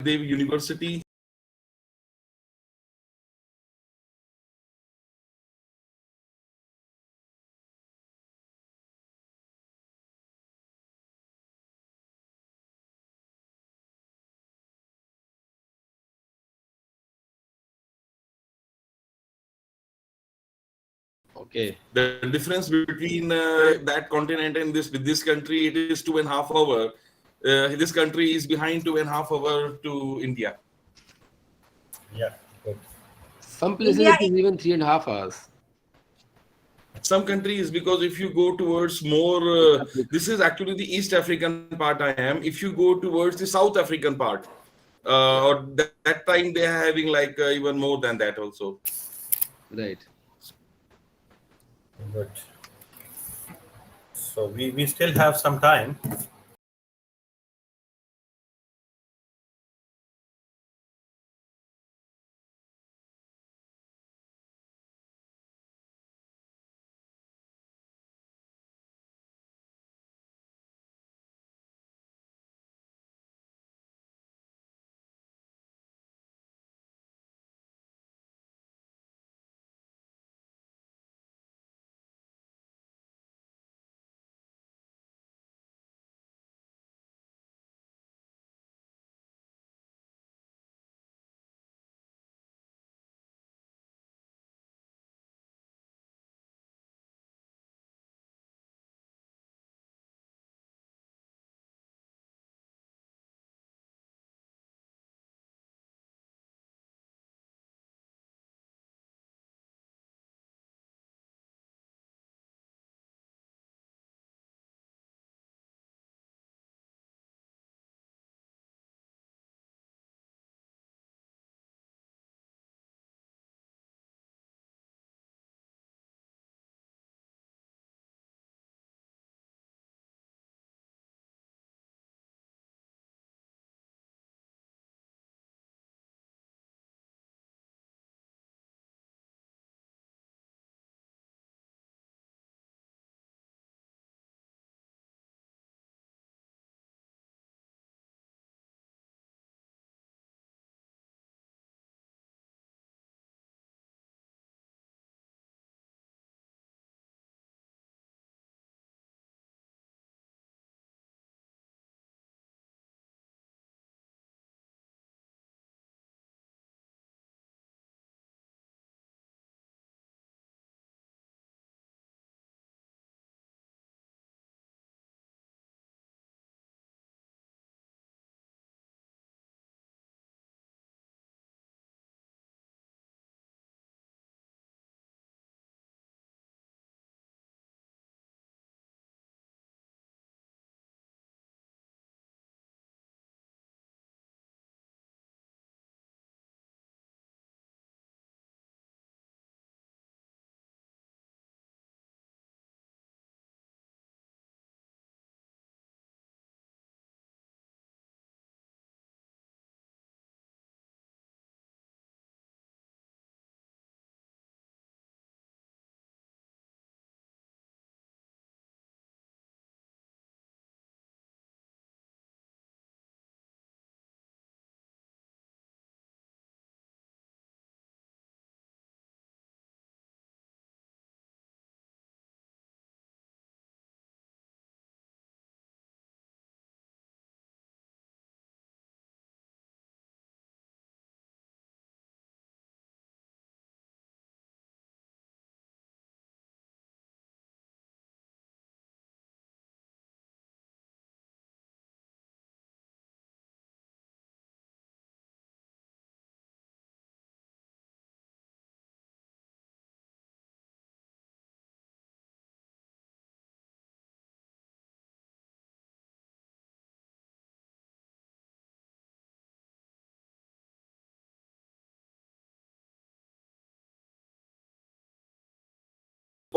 Dev University. Okay. The difference between that continent and this country, it is 2.5 hours. This country is behind 2.5 hours to India. Yeah, good. Some places India it is even 3.5 hours. Some countries, because if you go towards more, this is actually the East African part I am. If you go towards the South African part, or that time they are having like even more than that also. Right. Good. So we still have some time.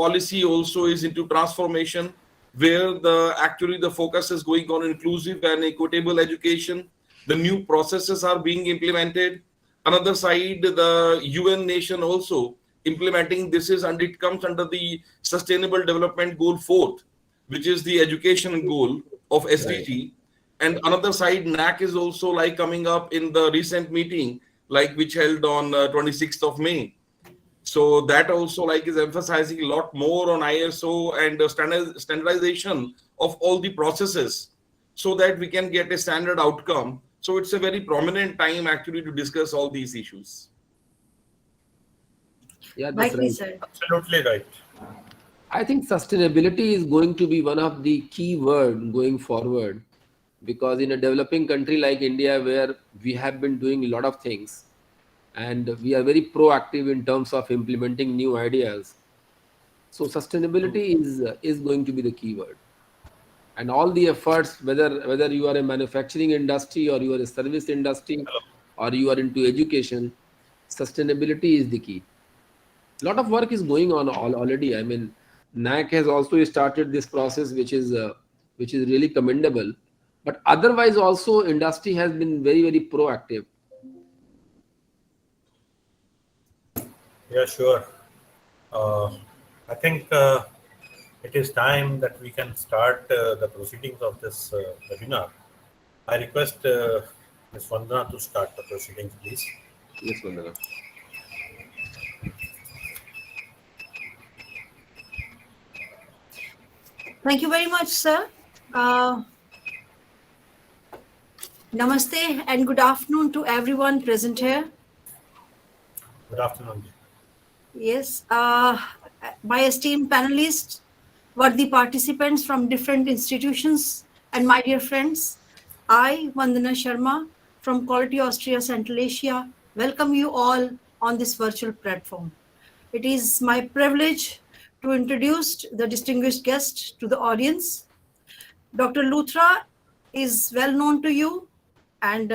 Policy also is into transformation, where the focus is going on inclusive and equitable education. The new processes are being implemented. Another side, the UN nation also implementing this is, and it comes under the Sustainable Development Goal 4th, which is the education goal of SDG. And another side, NAAC is also like coming up in the recent meeting, like which held on 26th of May. So that also like is emphasizing a lot more on ISO and standardization of all the processes so that we can get a standard outcome. So it's a very prominent time actually to discuss all these issues. Yeah, that's Rightly right. said. Absolutely right. I think sustainability is going to be one of the key word going forward, because in a developing country like India, where we have been doing a lot of things and we are very proactive in terms of implementing new ideas, so sustainability is going to be the key word. And all the efforts, whether you are a manufacturing industry or you are a service industry or you are into education, sustainability is the key. A lot of work is going on already. I mean, NAAC has also started this process, which is really commendable. But otherwise, also industry has been very very proactive. Yeah, sure. Uh, I think it is time that we can start the proceedings of this webinar. I request Ms. Vandana to start the proceedings, please. Yes, Vandana. Thank you very much, sir. Namaste and good afternoon to everyone present here. Good afternoon. Yes, my esteemed panelists, worthy participants from different institutions, and my dear friends, I, Vandana Sharma from Quality Austria Central Asia, welcome you all on this virtual platform. It is my privilege to introduce the distinguished guest to the audience. Dr. Luthra is well known to you, and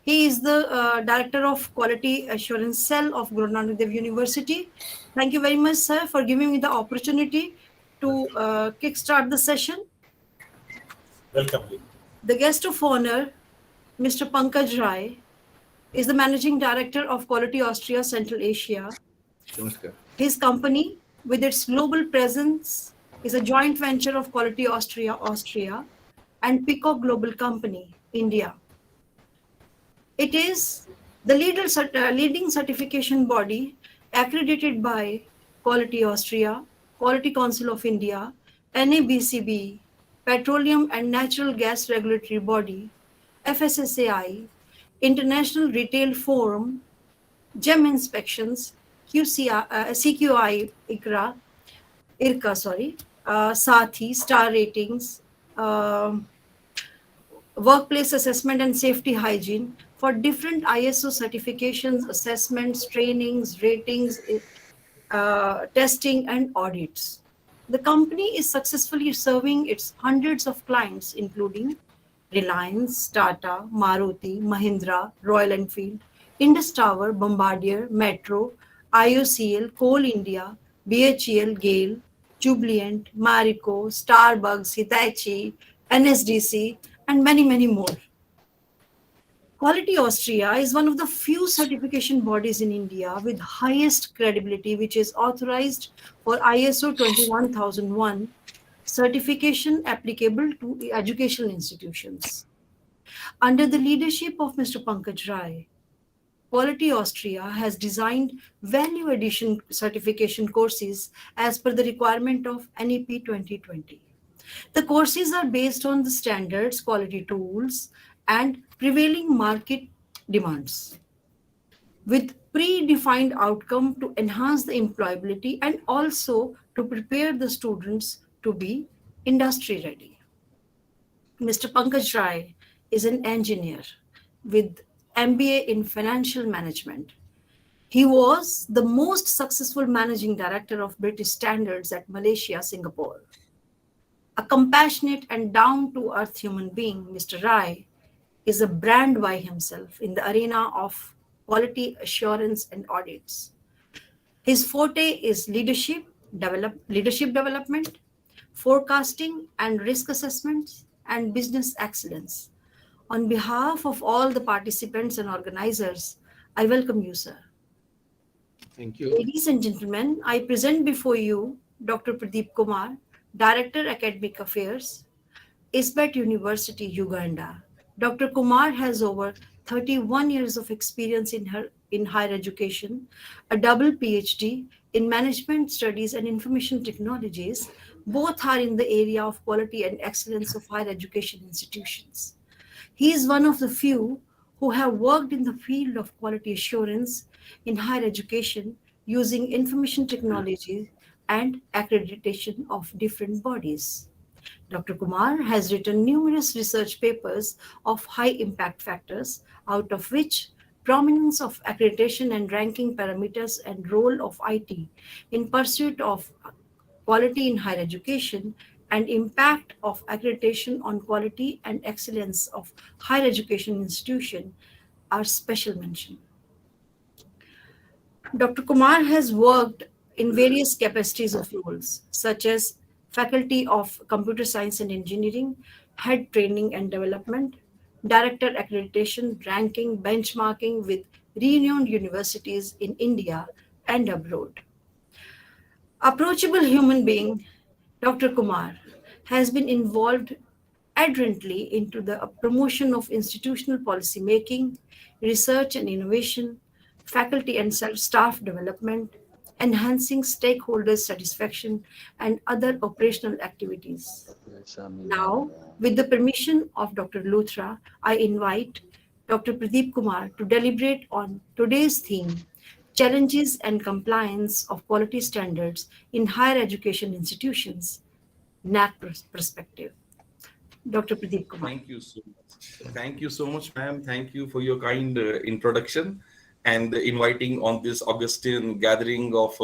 he is the Director of Quality Assurance Cell of Guru Nanak Dev University. Thank you very much, sir, for giving me the opportunity to kickstart the session. Welcome. The guest of honor, Mr. Pankaj Rai, is the Managing Director of Quality Austria Central Asia. Namaskar. His company, with its global presence, is a joint venture of Quality Austria and Pico Global Company, India. It is the leading certification body accredited by Quality Austria, Quality Council of India, NABCB, Petroleum and Natural Gas Regulatory Body, FSSAI, International Retail Forum, GEM Inspections, CQI, IRCA, साथ Star Ratings, Workplace Assessment and Safety Hygiene for different ISO certifications, assessments, trainings, ratings, testing, and audits. The company is successfully serving its hundreds of clients, including Reliance, Tata, Maruti, Mahindra, Royal Enfield, Indus Tower, Bombardier, Metro, IOCL, Coal India, BHEL, GAIL, Jubilant, Marico, Starbucks, Hitachi, NSDC, and many, many more. Quality Austria is one of the few certification bodies in India with highest credibility, which is authorized for ISO 21001 certification applicable to educational institutions. Under the leadership of Mr. Pankaj Rai, Quality Austria has designed value addition certification courses as per the requirement of NEP 2020. The courses are based on the standards, quality tools, and prevailing market demands, with predefined outcome to enhance the employability and also to prepare the students to be industry ready. Mr. Pankaj Rai is an engineer with MBA in financial management. He was the most successful managing director of British Standards at Malaysia, Singapore. A compassionate and down-to-earth human being, Mr. Rai is a brand by himself in the arena of quality assurance and audits. His forte is leadership development, forecasting and risk assessments, and business excellence. On behalf of all the participants and organizers, I welcome you, sir. Thank you. Ladies and gentlemen, I present before you Dr. Pradeep Kumar, Director Academic Affairs, ISBET University, Uganda, Dr. Kumar has over 31 years of experience in higher education, a double PhD in management studies and information technologies. Both are in the area of quality and excellence of higher education institutions. He is one of the few who have worked in the field of quality assurance in higher education using information technology and accreditation of different bodies. Dr. Kumar has written numerous research papers of high impact factors, out of which prominence of accreditation and ranking parameters and role of IT in pursuit of quality in higher education and impact of accreditation on quality and excellence of higher education institution are special mention. Dr. Kumar has worked in various capacities of roles, such as Faculty of Computer Science and Engineering, Head Training and Development, Director Accreditation, Ranking, Benchmarking with renowned universities in India and abroad. Approachable human being, Dr. Kumar has been involved adherently into the promotion of institutional policy making, research and innovation, faculty and staff development, enhancing stakeholders' satisfaction, and other operational activities. Now, with the permission of Dr. Luthra, I invite Dr. Pradeep Kumar to deliberate on today's theme, Challenges and Compliance of Quality Standards in Higher Education Institutions, NAAC perspective. Dr. Pradeep Kumar. Thank you so much. Thank you so much, ma'am. Thank you for your kind introduction and inviting on this Augustine gathering of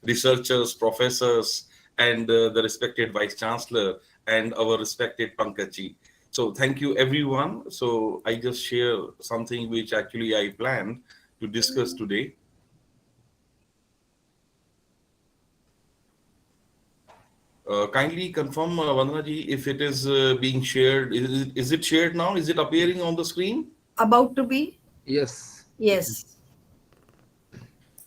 researchers, professors, and the respected Vice Chancellor and our respected Pankaj. So thank you, everyone. So I just share something which actually I planned to discuss today. Kindly confirm, Vandana ji, if it is being shared. Is it shared now? Is it appearing on the screen? About to be? Yes. Yes.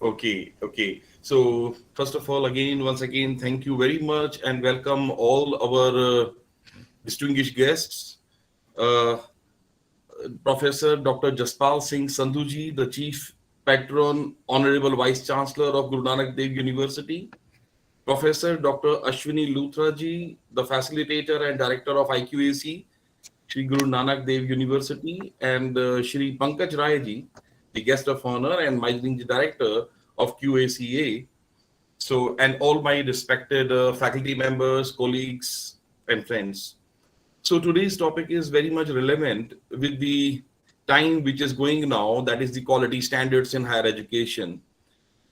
Okay, okay. So first of all, once again, thank you very much and welcome all our distinguished guests. Professor Dr. Jaspal Singh Sandhuji, the Chief Patron, Honorable Vice Chancellor of Guru Nanak Dev University. Professor Dr. Ashwini Luthra ji, the Facilitator and Director of IQAC, Shri Guru Nanak Dev University, and Shri Pankaj Rai ji, the Guest of Honor and Managing Director of QACA. So, and all my respected faculty members, colleagues, and friends. So today's topic is very much relevant with the time which is going now, that is the quality standards in higher education.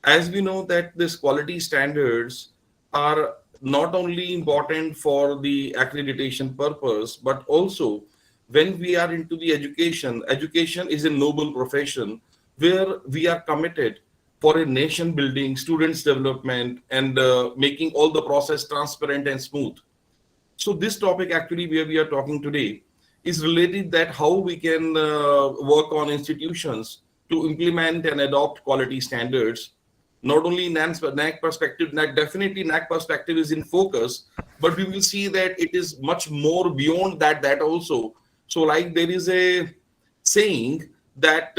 As we know that these quality standards are not only important for the accreditation purpose, but also when we are into the education is a noble profession where we are committed for a nation building, students development, and making all the process transparent and smooth. So this topic actually where we are talking today is related that how we can work on institutions to implement and adopt quality standards. Not only NAAC perspective, definitely NAAC perspective is in focus, but we will see that it is much more beyond that also. So like there is a saying that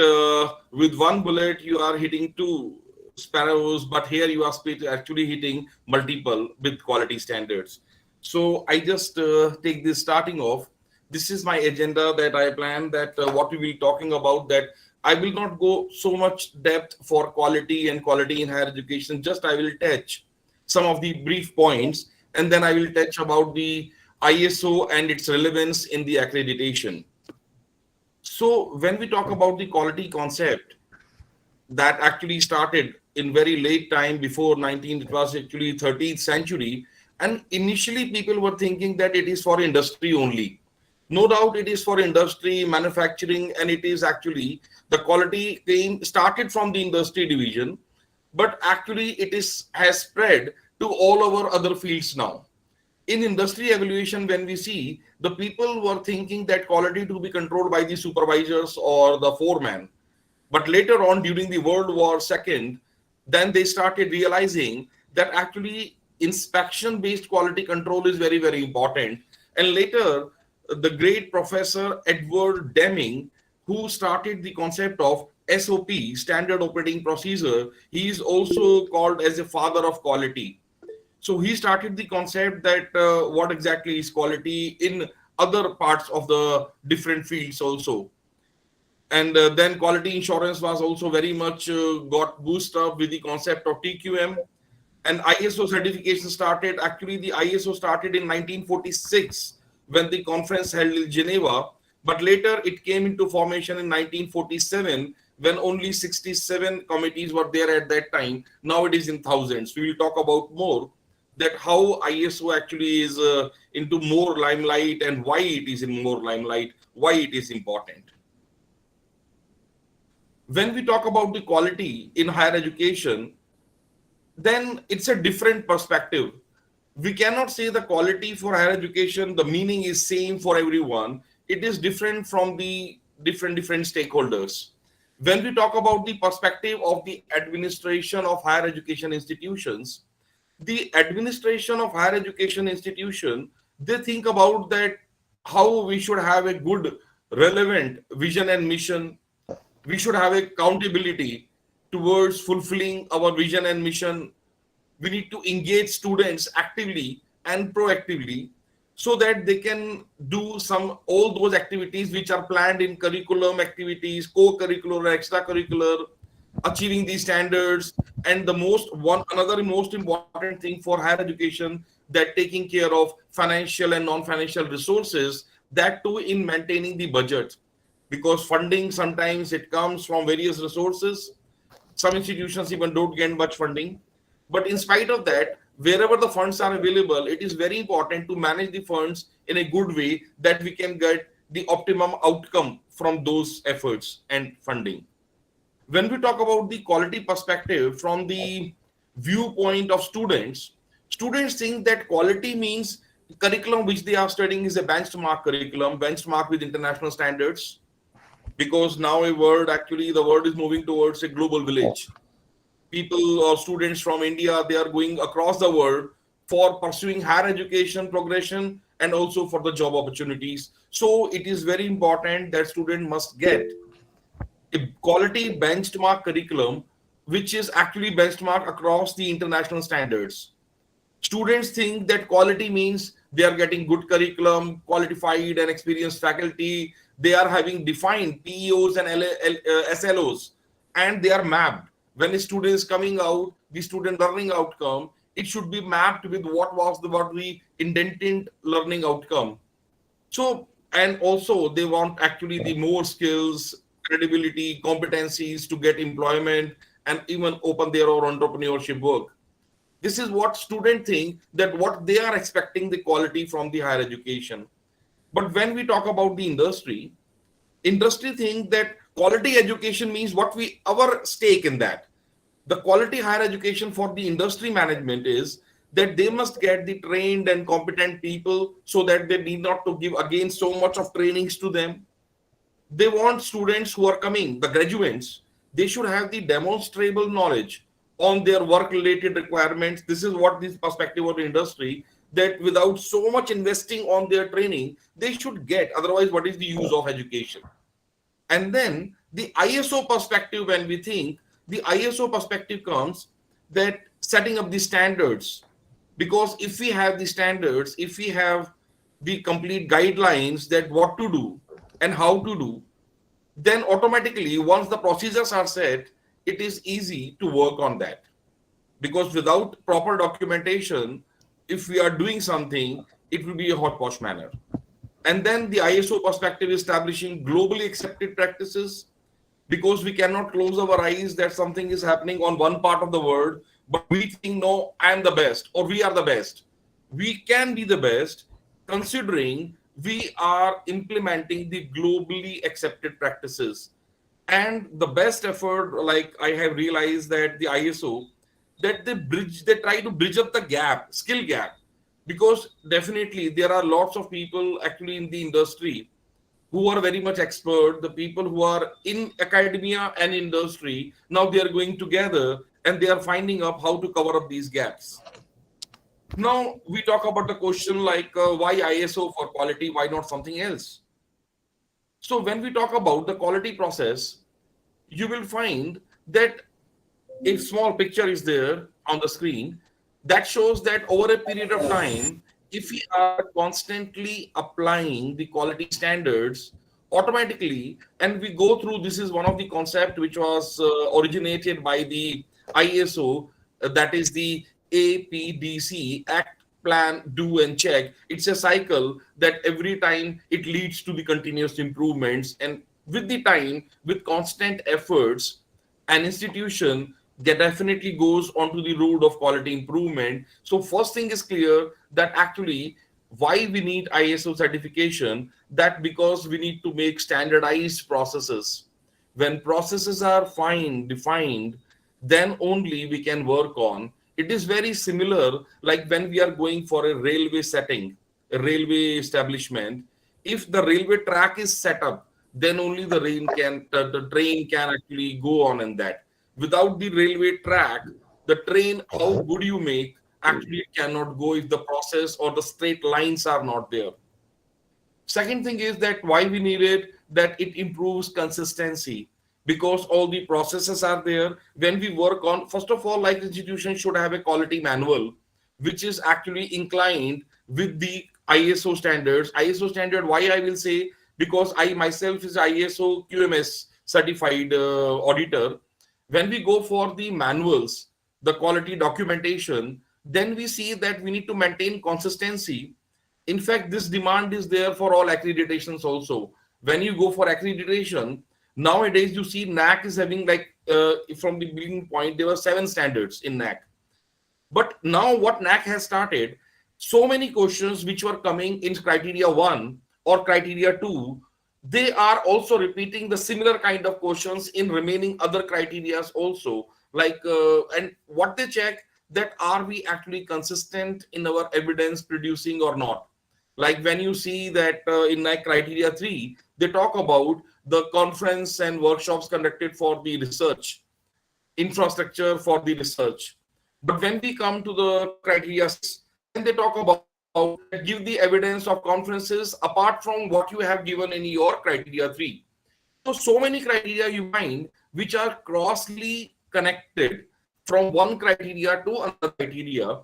with one bullet you are hitting two sparrows, but here you are actually hitting multiple with quality standards. So I just take this starting off. This is my agenda that I plan that what we will be talking about, that I will not go so much depth for quality and quality in higher education. Just I will touch some of the brief points, and then I will touch about the ISO and its relevance in the accreditation. So when we talk about the quality concept, that actually started in very late time before 19, it was actually 13th century. And initially people were thinking that it is for industry only. No doubt it is for industry, manufacturing, and it is actually the quality started from the industry division, but actually it has spread to all our other fields now. In industry evaluation, when we see, the people were thinking that quality to be controlled by the supervisors or the foreman. But later on, during the World War II, then they started realizing that actually inspection-based quality control is very, very important. And later, the great Professor Edward Deming, who started the concept of SOP, Standard Operating Procedure. He is also called as a father of quality. So he started the concept that what exactly is quality in other parts of the different fields also. And then quality insurance was also very much got boosted up with the concept of TQM. And ISO certification started. Actually, the ISO started in 1946 when the conference held in Geneva. But later it came into formation in 1947 when only 67 committees were there at that time. Now it is in thousands. We will talk about more that how ISO actually is into more limelight and why it is in more limelight, why it is important. When we talk about the quality in higher education, then it's a different perspective. We cannot say the quality for higher education, the meaning is same for everyone. It is different from the different stakeholders. When we talk about the perspective of the administration of higher education institutions, the administration of higher education institution, they think about that how we should have a good, relevant vision and mission. We should have accountability towards fulfilling our vision and mission. We need to engage students actively and proactively so that they can do all those activities which are planned in curriculum activities, co-curricular, extracurricular, achieving these standards. And another most important thing for higher education, that taking care of financial and non-financial resources, that too in maintaining the budget, because funding sometimes it comes from various resources. Some institutions even don't get much funding. But in spite of that, wherever the funds are available, it is very important to manage the funds in a good way that we can get the optimum outcome from those efforts and funding. When we talk about the quality perspective from the viewpoint of students, students think that quality means the curriculum which they are studying is a benchmark curriculum, benchmark with international standards, because now the world is moving towards a global village. People or students from India, they are going across the world for pursuing higher education progression and also for the job opportunities. So it is very important that student must get a quality benchmark curriculum, which is actually benchmark across the international standards. Students think that quality means they are getting good curriculum, qualified and experienced faculty. They are having defined PEOs and SLOs, and they are mapped. When a student is coming out, the student learning outcome, it should be mapped with what the intended learning outcome. So, and also they want actually the more skills, credibility, competencies to get employment and even open their own entrepreneurship work. This is what students think, that what they are expecting the quality from the higher education. But when we talk about the industry think that quality education means our stake in that. The quality higher education for the industry management is that they must get the trained and competent people so that they need not to give again so much of trainings to them. They want students who are coming, the graduates, they should have the demonstrable knowledge on their work-related requirements. This is what this perspective of the industry, that without so much investing on their training, they should get. Otherwise, what is the use of education? And then the ISO perspective, when we think, the ISO perspective comes that setting up the standards. Because if we have the standards, if we have the complete guidelines that what to do and how to do, then automatically once the procedures are set, it is easy to work on that. Because without proper documentation, if we are doing something, it will be a hodgepodge manner. And then the ISO perspective is establishing globally accepted practices, because we cannot close our eyes that something is happening on one part of the world, but we think, no, I am the best or we are the best. We can be the best considering we are implementing the globally accepted practices. And the best effort, like I have realized that the ISO, that they try to bridge up the skill gap, because definitely there are lots of people actually in the industry who are very much expert, the people who are in academia and industry, now they are going together and they are finding out how to cover up these gaps. Now we talk about the question like why ISO for quality, why not something else? So when we talk about the quality process, you will find that a small picture is there on the screen that shows that over a period of time, if we are constantly applying the quality standards automatically, and we go through, this is one of the concept which was originated by the ISO, that is the APDC, act, plan, do and check. It's a cycle that every time it leads to the continuous improvements, and with the time, with constant efforts, an institution that definitely goes onto the road of quality improvement. So first thing is clear that actually why we need ISO certification, that because we need to make standardized processes. When processes are fine defined, then only we can work on. It is very similar like when we are going for a railway setting, a railway establishment. If the railway track is set up, then only the train can actually go on in that. Without the railway track, the train, how good you make, actually cannot go if the process or the straight lines are not there. Second thing is that why we need it, that it improves consistency, because all the processes are there. When we work on, first of all, like institution should have a quality manual which is actually inclined with the ISO standards. ISO standard, why I will say, because I myself is ISO QMS certified auditor. When we go for the manuals, the quality documentation, then we see that we need to maintain consistency. In fact, this demand is there for all accreditations also. When you go for accreditation, nowadays you see NAAC is having like, from the beginning point, there were 7 standards in NAAC. But now what NAAC has started, so many questions which were coming in criteria 1 or criteria 2, they are also repeating the similar kind of questions in remaining other criterias also. Like, and what they check, that are we actually consistent in our evidence producing or not? Like when you see that in like criteria 3, they talk about the conference and workshops conducted for the research, infrastructure for the research. But when we come to the criteria 6, then they talk about that give the evidence of conferences apart from what you have given in your criteria 3. So many criteria you find which are crossly connected from one criteria to another criteria.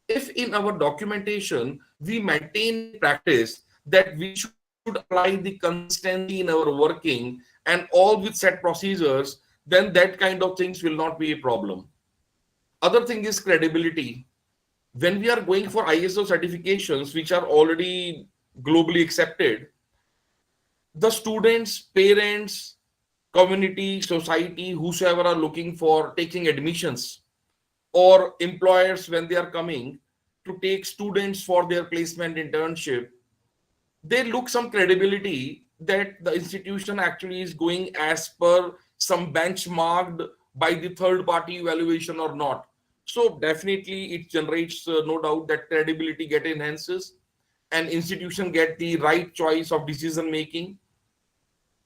If in our documentation we maintain a practice that we should apply the consistency in our working and all with set procedures, then that kind of things will not be a problem. Other thing is credibility. When we are going for ISO certifications which are already globally accepted, the students, parents, community, society, whosoever are looking for taking admissions, or employers when they are coming to take students for their placement internship, they look some credibility that the institution actually is going as per some benchmarked by the third party evaluation or not. So definitely it generates no doubt that credibility get enhances, and institution get the right choice of decision making,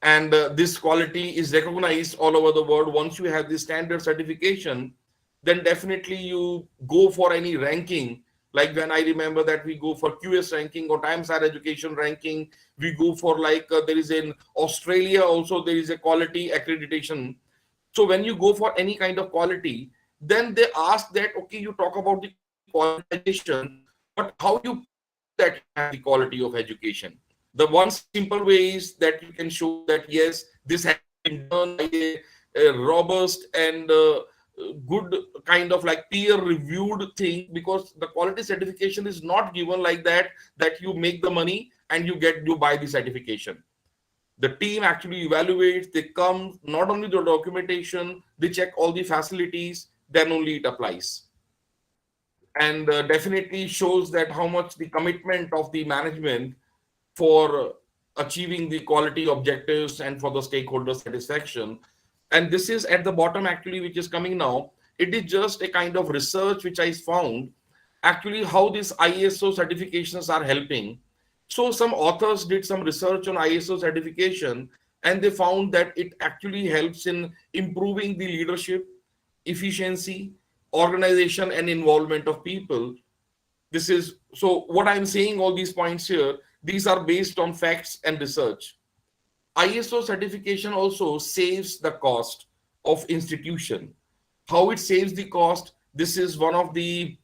and this quality is recognized all over the world. Once you have the standard certification, then definitely you go for any ranking. Like when I remember that we go for QS ranking or Times Higher Education ranking, we go for like there is in Australia also there is a quality accreditation. So when you go for any kind of quality, then they ask that okay, you talk about the qualification, but how you prove that you have the quality of education? The one simple way is that you can show that yes, this has been done by a robust and good kind of like peer reviewed thing, because the quality certification is not given like that, that you make the money and you buy the certification. The team actually evaluates, they come not only the documentation, they check all the facilities, then only it applies. And definitely shows that how much the commitment of the management for achieving the quality objectives and for the stakeholder satisfaction. And this is at the bottom actually, which is coming now. It is just a kind of research which I found actually how these ISO certifications are helping. So some authors did some research on ISO certification, and they found that it actually helps in improving the leadership, efficiency, organization, and involvement of people. This is, so what I'm saying, all these points here, these are based on facts and research. ISO certification also saves the cost of institution. How it saves the cost? This is one of the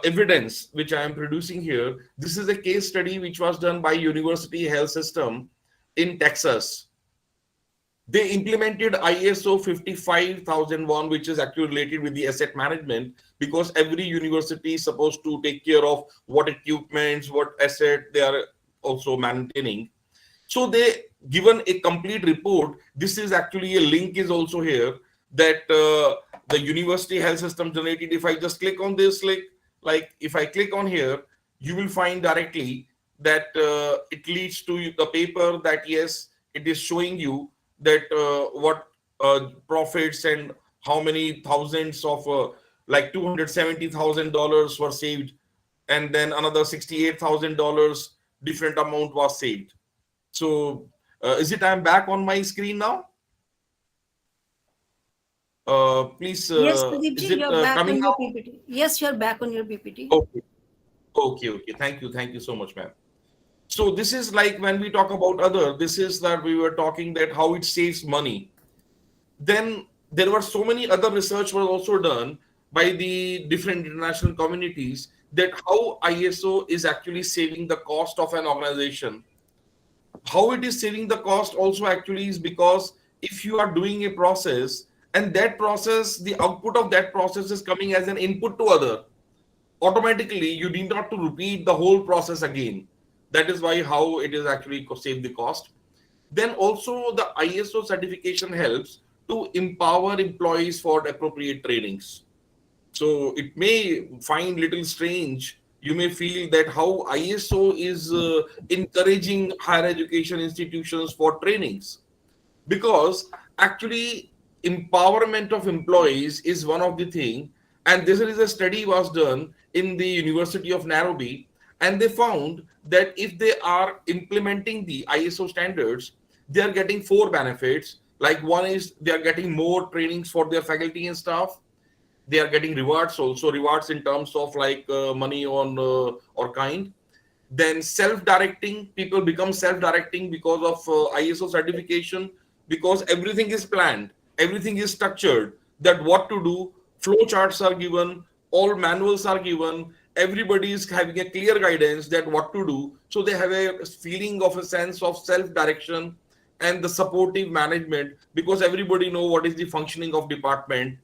evidence which I am producing here. This is a case study which was done by University Health System in Texas. They implemented ISO 55001, which is actually related with the asset management, because every university is supposed to take care of what equipments, what asset they are also maintaining. So they given a complete report. This is actually a link is also here that the university health system generated. If I just click on this link, like if I click on here, you will find directly that it leads to the paper that yes, it is showing you that what profits and how many thousands of like $270,000 were saved, and then another $68,000 different amount was saved. So is it I'm back on my screen now? Please, Yes, is Pradeepji, it you're back on coming your now? PPT. Yes, you're back on your PPT. Okay. Okay. Thank you so much, ma'am. So this is like when we talk about other, this is that we were talking that how it saves money. Then there were so many other research was also done by the different international communities that how ISO is actually saving the cost of an organization. How it is saving the cost also actually is because if you are doing a process and that process, the output of that process is coming as an input to other, automatically you need not to repeat the whole process again. That is why how it is actually save the cost. Then also the ISO certification helps to empower employees for appropriate trainings. So it may find little strange. You may feel that how ISO is encouraging higher education institutions for trainings, because actually empowerment of employees is one of the thing. And this is a study was done in the University of Nairobi, and they found that if they are implementing the ISO standards, they are getting 4 benefits. Like one is they are getting more trainings for their faculty and staff. They are getting rewards, also rewards in terms of like money on or kind. Then self-directing, people become self-directing because of ISO certification, because everything is planned, everything is structured, that what to do, flow charts are given, all manuals are given, everybody is having a clear guidance that what to do. So they have a feeling of a sense of self-direction and the supportive management, because everybody know what is the functioning of department.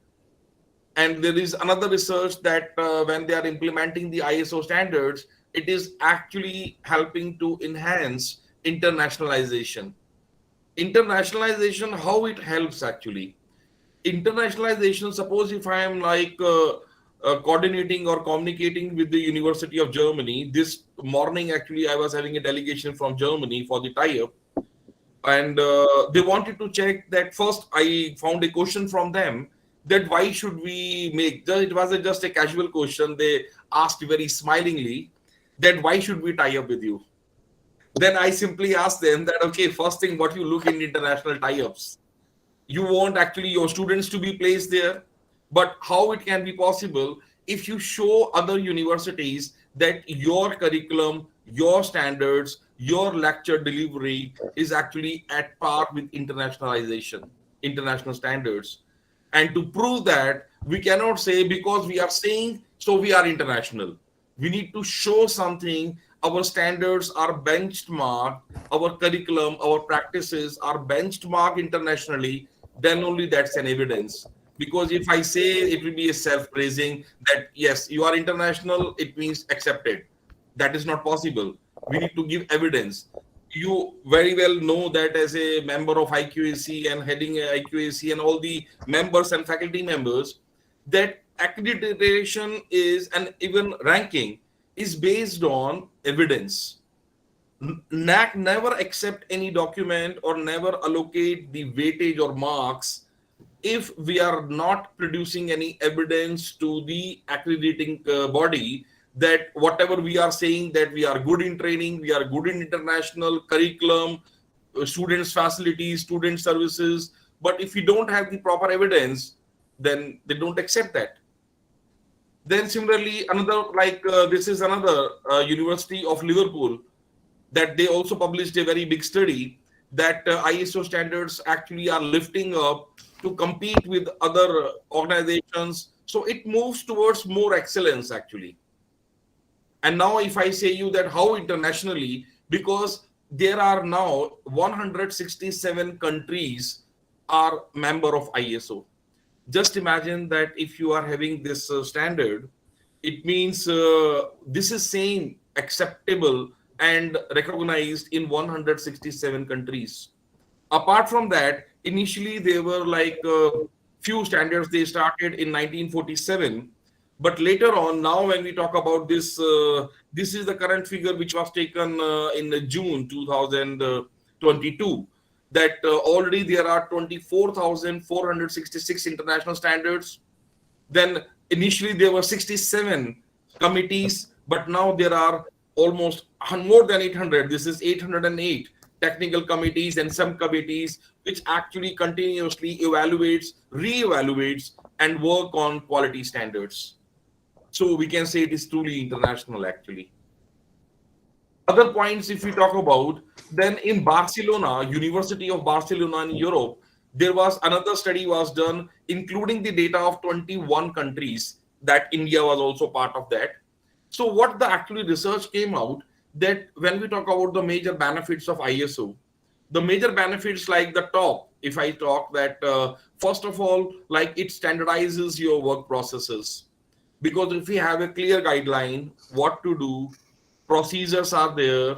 And there is another research that when they are implementing the ISO standards, it is actually helping to enhance internationalization. Internationalization, how it helps actually. Internationalization, suppose if I am like coordinating or communicating with the University of Germany, this morning actually I was having a delegation from Germany for the tie-up, and they wanted to check that. First I found a question from them that why should we make, it was just a casual question, they asked very smilingly that why should we tie up with you. Then I simply asked them that okay, first thing what you look in international tie-ups, you want actually your students to be placed there, but how it can be possible if you show other universities that your curriculum, your standards, your lecture delivery is actually at par with internationalization, international standards. And to prove that, we cannot say because we are saying so we are international. We need to show something. Our standards are benchmarked, our curriculum, our practices are benchmarked internationally, then only that's an evidence. Because if I say it will be a self-praising that yes, you are international, it means accepted. That is not possible. We need to give evidence. You very well know that as a member of IQAC and heading IQAC and all the members and faculty members, that accreditation is, and even ranking is based on evidence. NAAC never accept any document or never allocate the weightage or marks if we are not producing any evidence to the accrediting body that whatever we are saying, that we are good in training, we are good in international curriculum, students facilities, student services. But if we don't have the proper evidence, then they don't accept that. Then similarly, another this is another University of Liverpool, that they also published a very big study that ISO standards actually are lifting up to compete with other organizations. So it moves towards more excellence actually. And now if I say you that how internationally, because there are now 167 countries are member of ISO. Just imagine that if you are having this standard, it means this is same acceptable and recognized in 167 countries. Apart from that, initially there were few standards they started in 1947, but later on, now when we talk about this, this is the current figure which was taken in June 2022, that already there are 24,466 international standards. Then initially there were 67 committees, but now there are almost more than 800. This is 808 technical committees and subcommittees, which actually continuously evaluates, re-evaluates, and work on quality standards. So we can say it is truly international actually. Other points, if we talk about, then in Barcelona, University of Barcelona in Europe, there was another study was done, including the data of 21 countries, that India was also part of that. So what the actually research came out, that when we talk about the major benefits of ISO, the major benefits like the top, if I talk that, first of all, like it standardizes your work processes. Because if we have a clear guideline, what to do, procedures are there.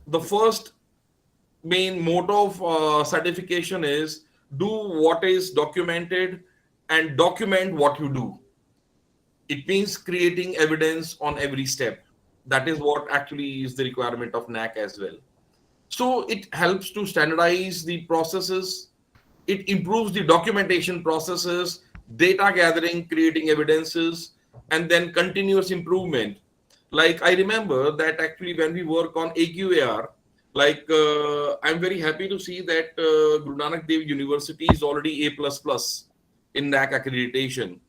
The first main motto of certification is do what is documented and document what you do. It means creating evidence on every step. That is what actually is the requirement of NAAC as well. So it helps to standardize the processes. It improves the documentation processes, data gathering, creating evidences, and then continuous improvement. Like I remember that actually when we work on AQAR, I'm very happy to see that Guru Nanak Dev University is already A++ in NAAC accreditation.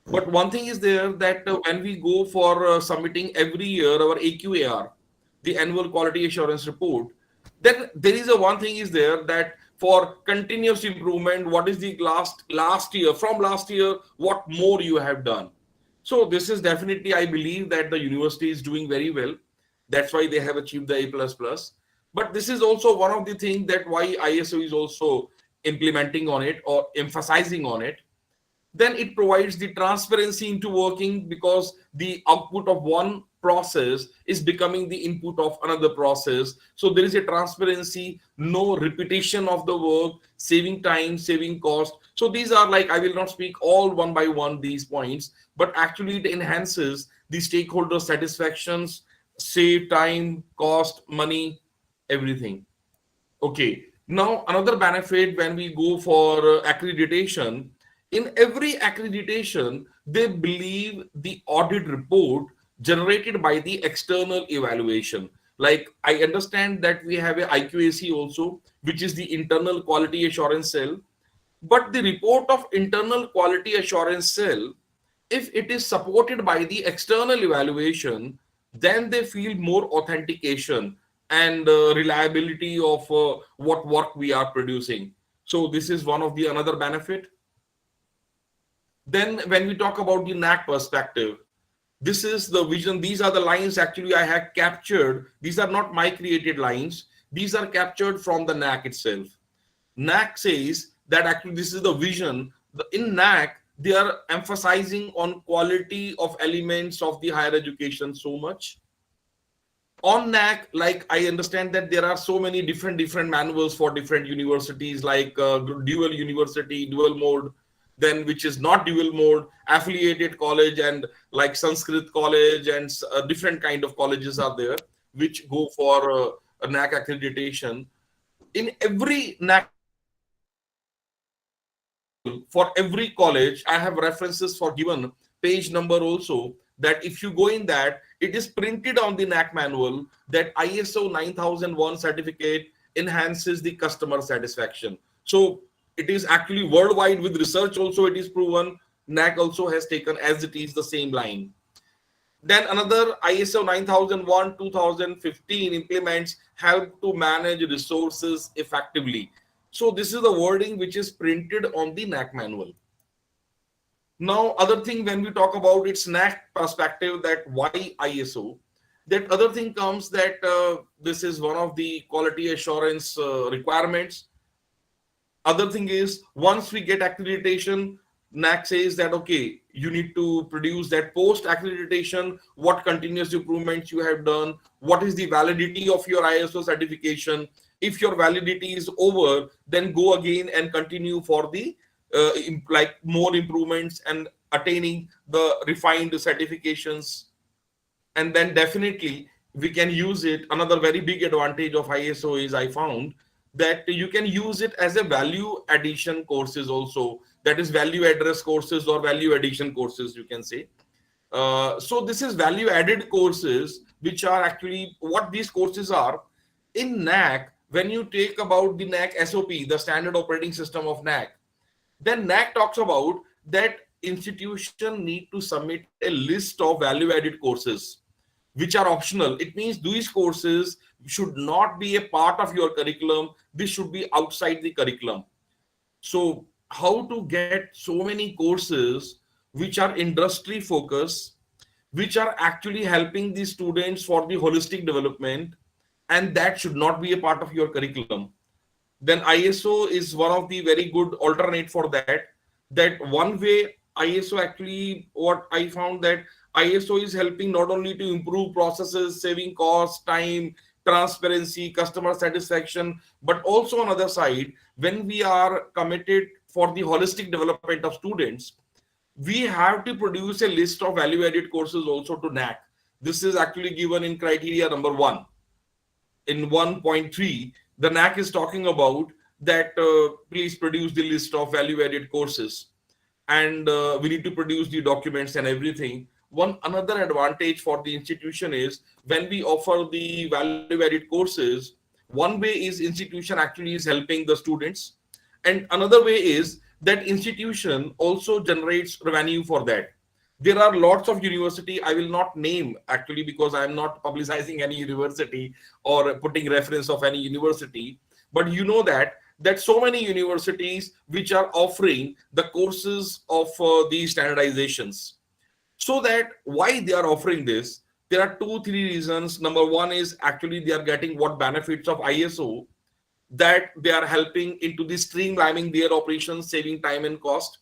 But one thing is there that when we go for submitting every year our AQAR, the annual quality assurance report, then there is a one thing is there that for continuous improvement, what is the last year, from last year, what more you have done. So this is definitely, I believe that the university is doing very well. That's why they have achieved the A++. But this is also one of the things that why ISO is also implementing on it or emphasizing on it. Then it provides the transparency into working, because the output of one process is becoming the input of another process. So there is a transparency, no repetition of the work, saving time, saving cost. So these are I will not speak all one by one these points, but actually it enhances the stakeholder satisfactions, save time, cost, money, everything. Okay. Now another benefit when we go for accreditation, in every accreditation, they believe the audit report generated by the external evaluation. Like I understand that we have a IQAC also, which is the internal quality assurance cell. But the report of internal quality assurance cell, if it is supported by the external evaluation, then they feel more authentication and reliability of what work we are producing. So this is one of the another benefit. Then when we talk about the NAAC perspective, this is the vision. These are the lines actually I have captured. These are not my created lines. These are captured from the NAAC itself. NAAC says that actually this is the vision. In NAAC, they are emphasizing on quality of elements of the higher education so much. On NAAC, I understand that there are so many different manuals for different universities, like dual university, dual mode, then which is not dual mode, affiliated college, and like Sanskrit college, and different kind of colleges are there which go for a NAAC accreditation. In every NAAC, for every college, I have references for given page number also, that if you go in that, it is printed on the NAAC manual that ISO 9001 certificate enhances the customer satisfaction. So it is actually worldwide with research also it is proven NAAC also has taken as it is the same line. Then another ISO 9001 2015 implements help to manage resources effectively. So this is the wording which is printed on the NAAC manual. Now, other thing when we talk about its NAAC perspective, that why ISO, that other thing comes that this is one of the quality assurance requirements. Other thing is, once we get accreditation, NAAC says that, okay, you need to produce that post accreditation, what continuous improvements you have done, what is the validity of your ISO certification. If your validity is over, then go again and continue for the like more improvements and attaining the refined certifications. And then definitely we can use it. Another very big advantage of ISO is, I found that you can use it as a value addition courses also, that is value address courses or value addition courses, you can say. So this is value added courses, which are actually what these courses are. In NAAC, when you take about the NAAC SOP, the standard operating system of NAAC, then NAAC talks about that institution need to submit a list of value added courses which are optional. It means these courses should not be a part of your curriculum. This should be outside the curriculum. So how to get so many courses which are industry focused, which are actually helping the students for the holistic development, and that should not be a part of your curriculum. Then ISO is one of the very good alternate for that. That one way ISO actually, what I found that ISO is helping not only to improve processes, saving cost, time, transparency, customer satisfaction, but also on other side, when we are committed for the holistic development of students, we have to produce a list of value-added courses also to NAAC. This is actually given in criteria number 1. In 1.3, the NAAC is talking about that please produce the list of value-added courses, and we need to produce the documents and everything. One another advantage for the institution is when we offer the value-added courses, one way is institution actually is helping the students, and another way is that institution also generates revenue for that. There are lots of university, I will not name actually because I am not publicizing any university or putting reference of any university, but you know that so many universities which are offering the courses of these standardizations. So that why they are offering this, there are 2-3 reasons. Number one is actually they are getting what benefits of ISO, that they are helping into the streamlining their operations, saving time and cost,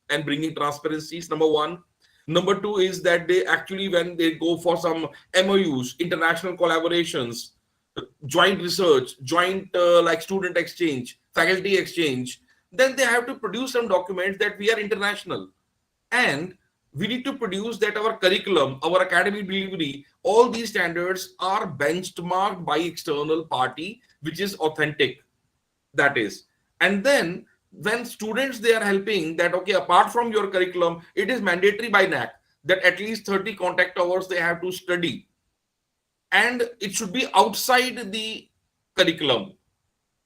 and bringing transparencies. Number one. Number two is that they actually, when they go for some MOUs, international collaborations, joint research, joint like student exchange, faculty exchange, then they have to produce some documents that we are international. And we need to produce that our curriculum, our academic delivery, all these standards are benchmarked by external party, which is authentic. That is. And then when students, they are helping that, okay, apart from your curriculum, it is mandatory by NAAC that at least 30 contact hours they have to study. And it should be outside the curriculum.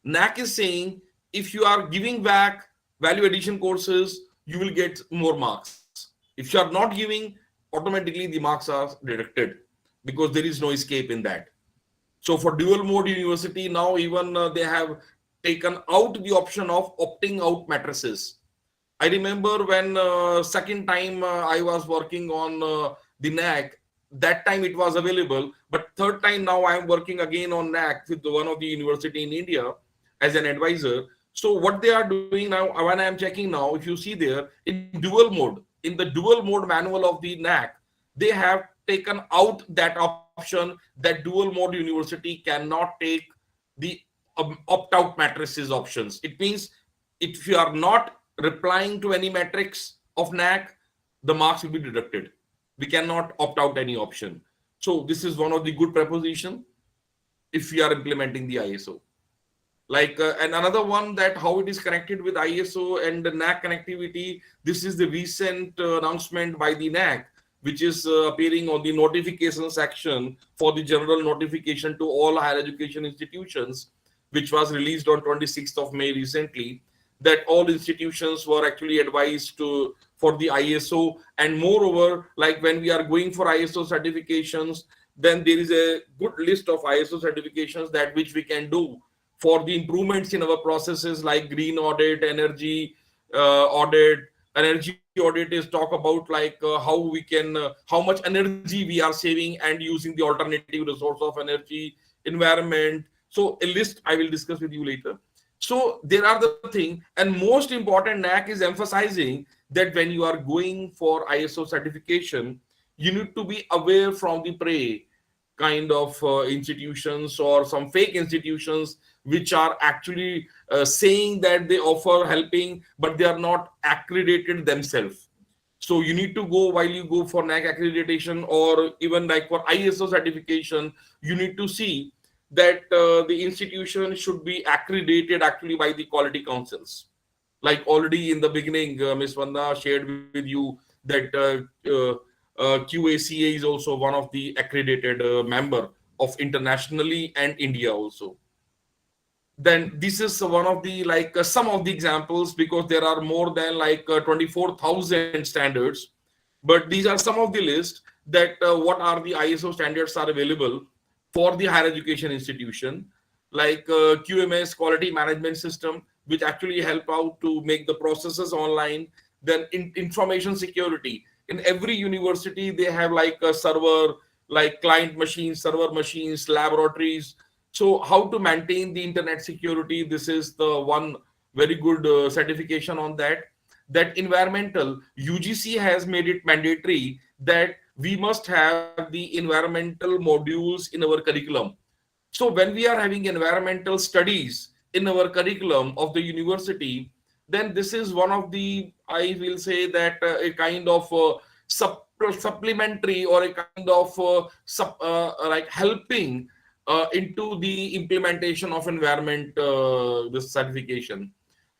NAAC is saying, if you are giving back value addition courses, you will get more marks. If you are not giving, automatically the marks are deducted because there is no escape in that. So for dual mode university, now even they have taken out the option of opting out matrices. I remember when second time I was working on the NAAC, that time it was available, but third time now I am working again on NAAC with one of the university in India as an advisor. So what they are doing now, when I am checking now, if you see there in dual mode, in the dual mode manual of the NAAC, they have taken out that option that dual mode university cannot take the opt-out matrices options. It means if you are not replying to any matrix of NAAC, the marks will be deducted. We cannot opt out any option. So this is one of the good proposition if we are implementing the ISO. Like and another one, that how it is connected with ISO and the NAAC connectivity. This is the recent announcement by the NAAC, which is appearing on the notification section for the general notification to all higher education institutions, which was released on 26th of May recently, that all institutions were actually advised to for the ISO. And moreover, like when we are going for ISO certifications, then there is a good list of ISO certifications that which we can do for the improvements in our processes, like green audit, energy audit. Energy audit is talk about like how we can how much energy we are saving and using the alternative resource of energy, environment. So a list I will discuss with you later. So there are the thing, and most important, NAAC is emphasizing that when you are going for ISO certification, you need to be aware from the prey kind of institutions or some fake institutions which are actually saying that they offer helping, but they are not accredited themselves. So you need to go, while you go for NAAC accreditation or even like for ISO certification, you need to see that the institution should be accredited actually by the quality councils. Like already in the beginning, Ms. Vanda shared with you that QACA is also one of the accredited member of internationally and India also. Then this is one of the like some of the examples, because there are more than like 24,000 standards, but these are some of the list that what are the ISO standards are available for the higher education institution, like QMS, quality management system, which actually help out to make the processes online. Then information security, in every university they have like a server, like client machines, server machines, laboratories. So how to maintain the internet security, this is the one very good certification on that. That environmental, UGC has made it mandatory that we must have the environmental modules in our curriculum. So when we are having environmental studies in our curriculum of the university, then this is one of the, I will say that a kind of supplementary or a kind of like helping into the implementation of environment this certification.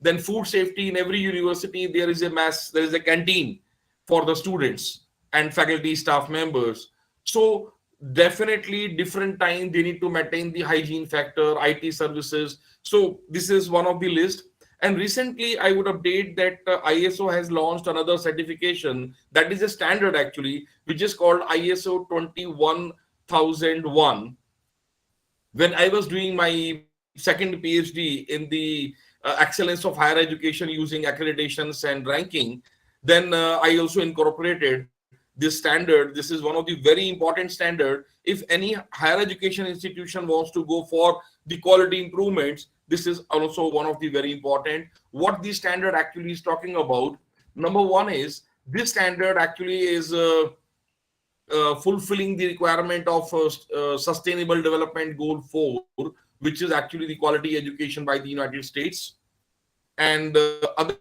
Then food safety, in every university there is a canteen for the students and faculty staff members. So definitely different time they need to maintain the hygiene factor, IT services. So this is one of the list. And recently I would update that ISO has launched another certification that is a standard actually, which is called ISO 21001. When I was doing my second PhD in the excellence of higher education using accreditations and ranking, then I also incorporated this standard. This is one of the very important standard. If any higher education institution wants to go for the quality improvements, this is also one of the very important. What the standard actually is talking about, number one is this standard actually is fulfilling the requirement of Sustainable Development Goal 4, which is actually the quality education by the United States. And other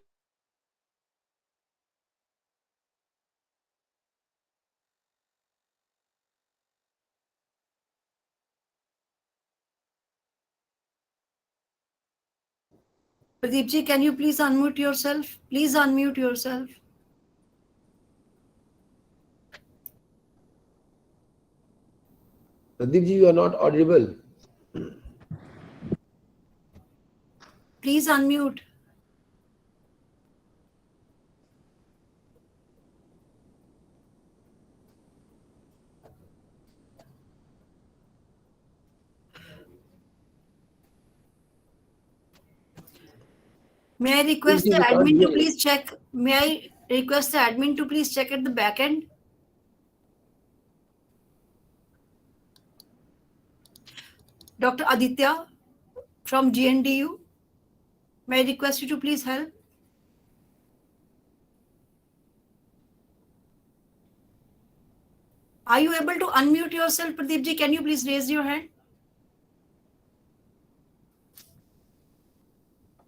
Pradeep ji, can you please unmute yourself? Please unmute yourself. Pradeep ji, you are not audible. Please unmute. May I request the admin to please check? May I request the admin to please check at the back end? Dr. Aditya from GNDU, may I request you to please help? Are you able to unmute yourself, Pradeep ji? Can you please raise your hand?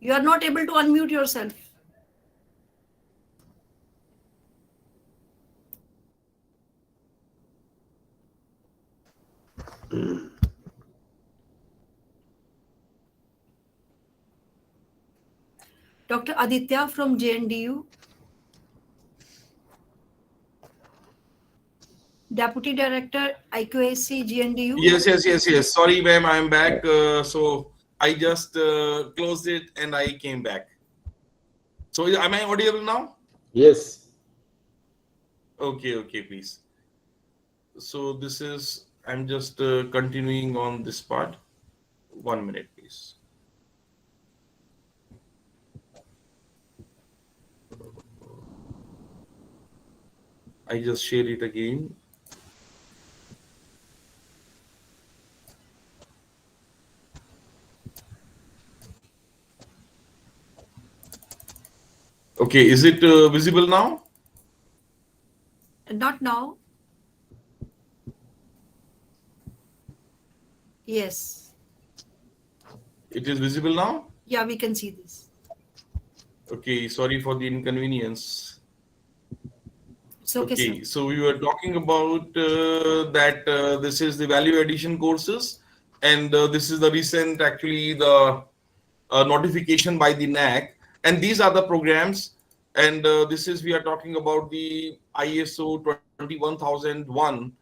You are not able to unmute yourself. Dr. Aditya from JNDU. Deputy Director, IQAC, GNDU. Yes. Sorry, ma'am, I am back. So I just closed it and I came back. So am I audible now? Yes. Okay, please. So this is, I'm just continuing on this part. 1 minute, please. I just share it again. Okay, is it visible now? Not now. Yes. It is visible now? Yeah, we can see this. Okay, sorry for the inconvenience. It's okay, sir. Okay, so we were talking about that this is the value addition courses, and this is the recent, actually, the notification by the NAAC, and these are the programs, and this is, we are talking about the ISO 21001,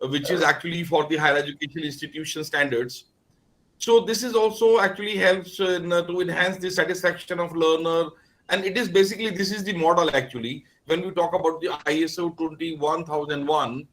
which is actually for the higher education institution standards. So this is also actually helps to enhance the satisfaction of learner, and it is basically, this is the model actually. When we talk about the ISO 21001,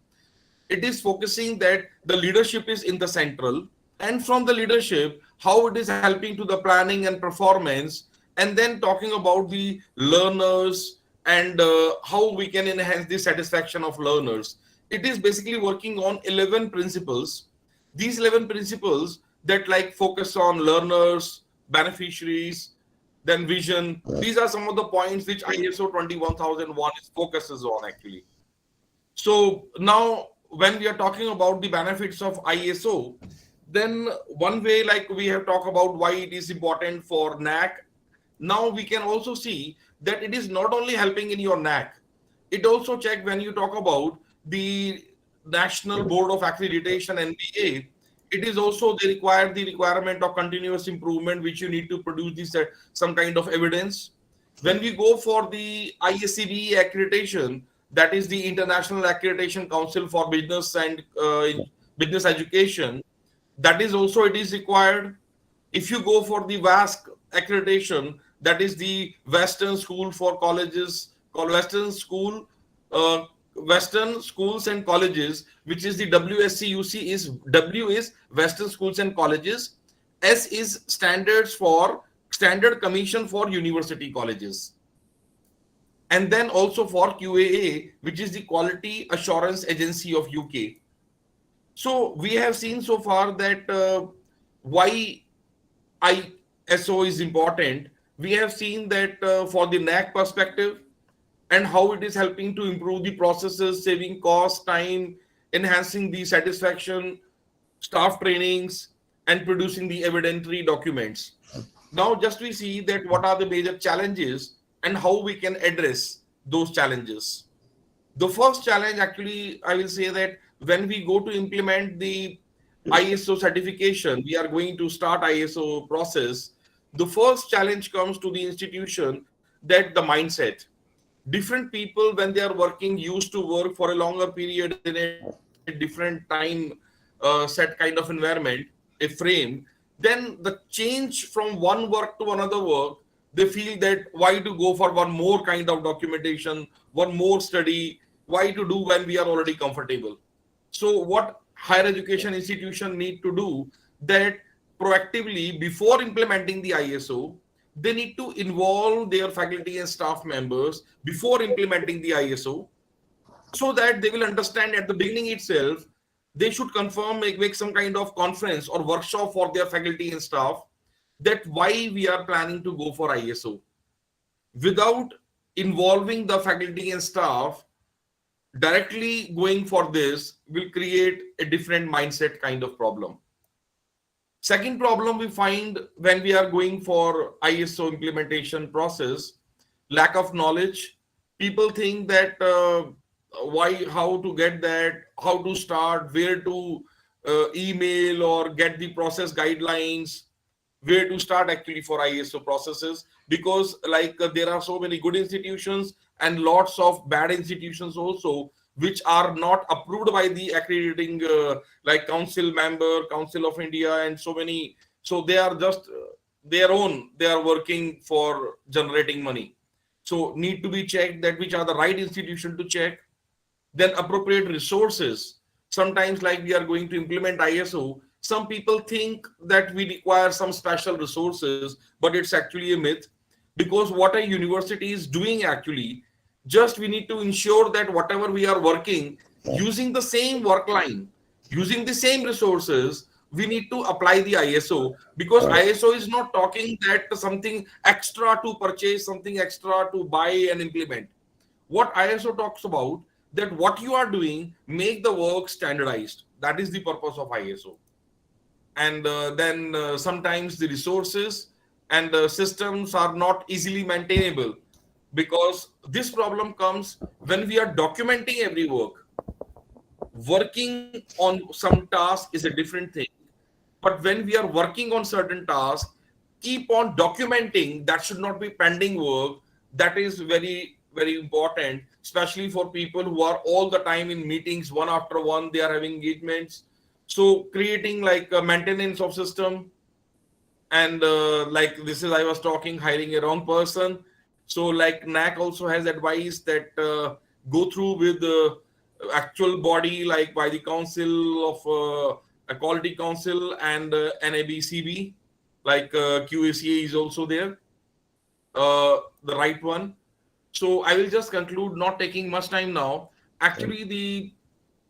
it is focusing that the leadership is in the central, and from the leadership, how it is helping to the planning and performance, and then talking about the learners and how we can enhance the satisfaction of learners. It is basically working on 11 principles. These 11 principles that like focus on learners, beneficiaries, then vision. These are some of the points which ISO 21001 focuses on actually. So now when we are talking about the benefits of ISO, then one way, like we have talked about why it is important for NAAC. Now we can also see that it is not only helping in your NAAC, it also check when you talk about the National Board of Accreditation, NBA. It is also the requirement of continuous improvement, which you need to produce this some kind of evidence. When we go for the ISCB accreditation, that is the International Accreditation Council for Business and Business Education, that is also, it is required. If you go for the WASC accreditation, that is the Western School for Colleges, called Western Schools and Colleges, which is the WSCUC. Is W is Western Schools and Colleges, S is Standard Commission for University Colleges, and then also for QAA, which is the Quality Assurance Agency of UK. So we have seen so far that why ISO is important. We have seen that for the NAAC perspective, and how it is helping to improve the processes, saving cost, time, enhancing the satisfaction, staff trainings, and producing the evidentiary documents. Now, just we see that what are the major challenges and how we can address those challenges. The first challenge, actually, I will say that when we go to implement the ISO certification, we are going to start ISO process. The first challenge comes to the institution, that the mindset. Different people, when they are working, used to work for a longer period in a different time set kind of environment, a frame. Then the change from one work to another work, they feel that why to go for one more kind of documentation, one more study, why to do when we are already comfortable. So what higher education institution need to do, that proactively before implementing the ISO, they need to involve their faculty and staff members before implementing the ISO, so that they will understand at the beginning itself. They should confirm, make some kind of conference or workshop for their faculty and staff, that why we are planning to go for ISO. Without involving the faculty and staff, directly going for this will create a different mindset kind of problem. Second problem we find when we are going for ISO implementation process, lack of knowledge. People think that why, how to get that, how to start, where to email or get the process guidelines, where to start actually for ISO processes, because like there are so many good institutions and lots of bad institutions also, which are not approved by the accrediting like Council of India, and so many. So they are just their own, they are working for generating money. So need to be checked that which are the right institution to check. Then appropriate resources. Sometimes like we are going to implement ISO, some people think that we require some special resources, but it's actually a myth, because what a university is doing actually, just we need to ensure that whatever we are working, using the same work line, using the same resources, we need to apply the ISO, because ISO is not talking that something extra to purchase, something extra to buy and implement. What ISO talks about, that what you are doing, make the work standardized. That is the purpose of ISO. And then sometimes the resources and the systems are not easily maintainable, because this problem comes when we are documenting every work. Working on some task is a different thing, but when we are working on certain tasks, keep on documenting. That should not be pending work. That is very, very important, especially for people who are all the time in meetings, one after one, they are having engagements. So creating like a maintenance of system. And like this is, I was talking, hiring a wrong person. So like NAAC also has advice that go through with the actual body, like by the council of a quality council, and NABCB, like QACA is also there, the right one. So I will just conclude, not taking much time now. Actually, the